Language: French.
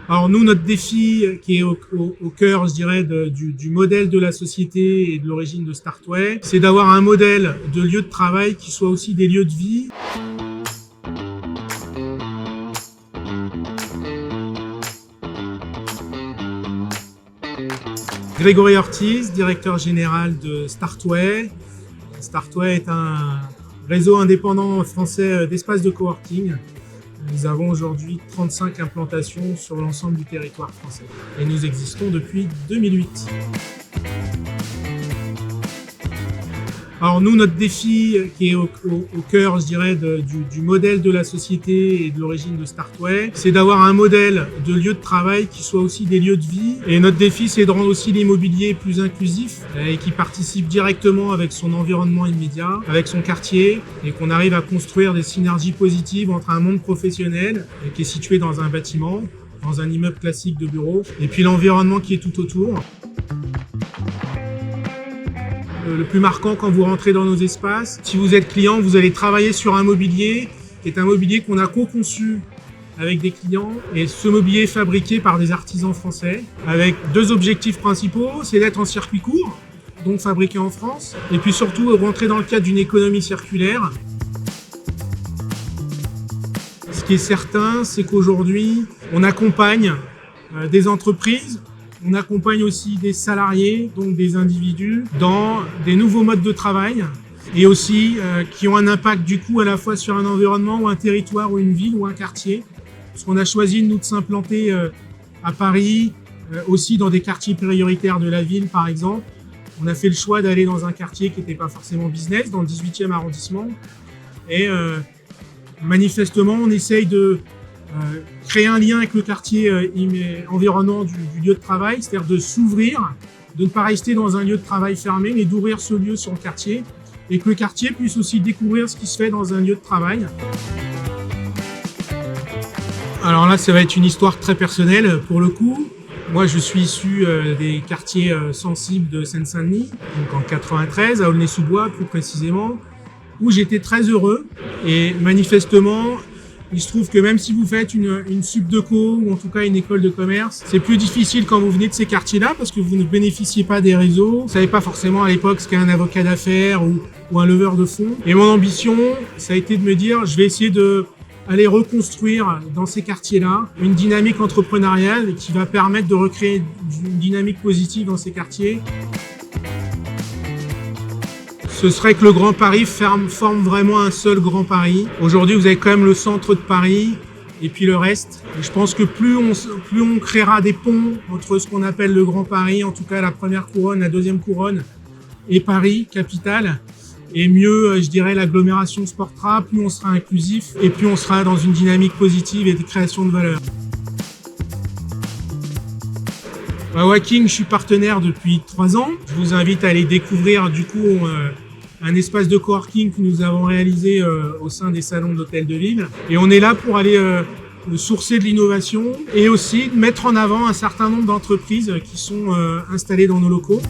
Alors nous, notre défi qui est au cœur, je dirais, du modèle de la société et de l'origine de Startway, c'est d'avoir un modèle de lieu de travail qui soit aussi des lieux de vie. Grégory Ortiz, directeur général de Startway. Startway est un réseau indépendant français d'espaces de coworking. Nous avons aujourd'hui 35 implantations sur l'ensemble du territoire français. Et nous existons depuis 2008. Alors nous, notre défi qui est au cœur, je dirais, du modèle de la société et de l'origine de Startway, c'est d'avoir un modèle de lieu de travail qui soit aussi des lieux de vie. Et notre défi, c'est de rendre aussi l'immobilier plus inclusif et qui participe directement avec son environnement immédiat, avec son quartier, et qu'on arrive à construire des synergies positives entre un monde professionnel qui est situé dans un bâtiment, dans un immeuble classique de bureau, et puis l'environnement qui est tout autour. Le plus marquant quand vous rentrez dans nos espaces, si vous êtes client, vous allez travailler sur un mobilier qui est un mobilier qu'on a co-conçu avec des clients, et ce mobilier est fabriqué par des artisans français avec deux objectifs principaux, c'est d'être en circuit court, donc fabriqué en France, et puis surtout rentrer dans le cadre d'une économie circulaire. Ce qui est certain, c'est qu'aujourd'hui, on accompagne des entreprises. On accompagne aussi des salariés, donc des individus, dans des nouveaux modes de travail et aussi qui ont un impact du coup à la fois sur un environnement ou un territoire ou une ville ou un quartier. Parce qu'on a choisi nous de s'implanter à Paris, aussi dans des quartiers prioritaires de la ville par exemple. On a fait le choix d'aller dans un quartier qui n'était pas forcément business, dans le 18e arrondissement. Et manifestement, on essaye de créer un lien avec le quartier environnant du lieu de travail, c'est-à-dire de s'ouvrir, de ne pas rester dans un lieu de travail fermé, mais d'ouvrir ce lieu sur le quartier, et que le quartier puisse aussi découvrir ce qui se fait dans un lieu de travail. Alors là, ça va être une histoire très personnelle pour le coup. Moi, je suis issu des quartiers sensibles de Seine-Saint-Denis, donc en 93, à Aulnay-sous-Bois plus précisément, où j'étais très heureux, et manifestement, il se trouve que même si vous faites une sup de co ou en tout cas une école de commerce, c'est plus difficile quand vous venez de ces quartiers-là parce que vous ne bénéficiez pas des réseaux. Vous savez pas forcément à l'époque ce qu'est un avocat d'affaires ou un leveur de fonds. Et mon ambition, ça a été de me dire, je vais essayer de aller reconstruire dans ces quartiers-là une dynamique entrepreneuriale qui va permettre de recréer une dynamique positive dans ces quartiers. Ce serait que le Grand Paris forme vraiment un seul Grand Paris. Aujourd'hui, vous avez quand même le centre de Paris et puis le reste. Et je pense que plus on créera des ponts entre ce qu'on appelle le Grand Paris, en tout cas la première couronne, la deuxième couronne, et Paris, capitale, et mieux, je dirais, l'agglomération se portera, plus on sera inclusif et plus on sera dans une dynamique positive et de création de valeur. À Waking, je suis partenaire depuis 3 ans. Je vous invite à aller découvrir du coup un espace de coworking que nous avons réalisé au sein des salons d'hôtels de ville. Et on est là pour aller sourcer de l'innovation et aussi mettre en avant un certain nombre d'entreprises qui sont installées dans nos locaux.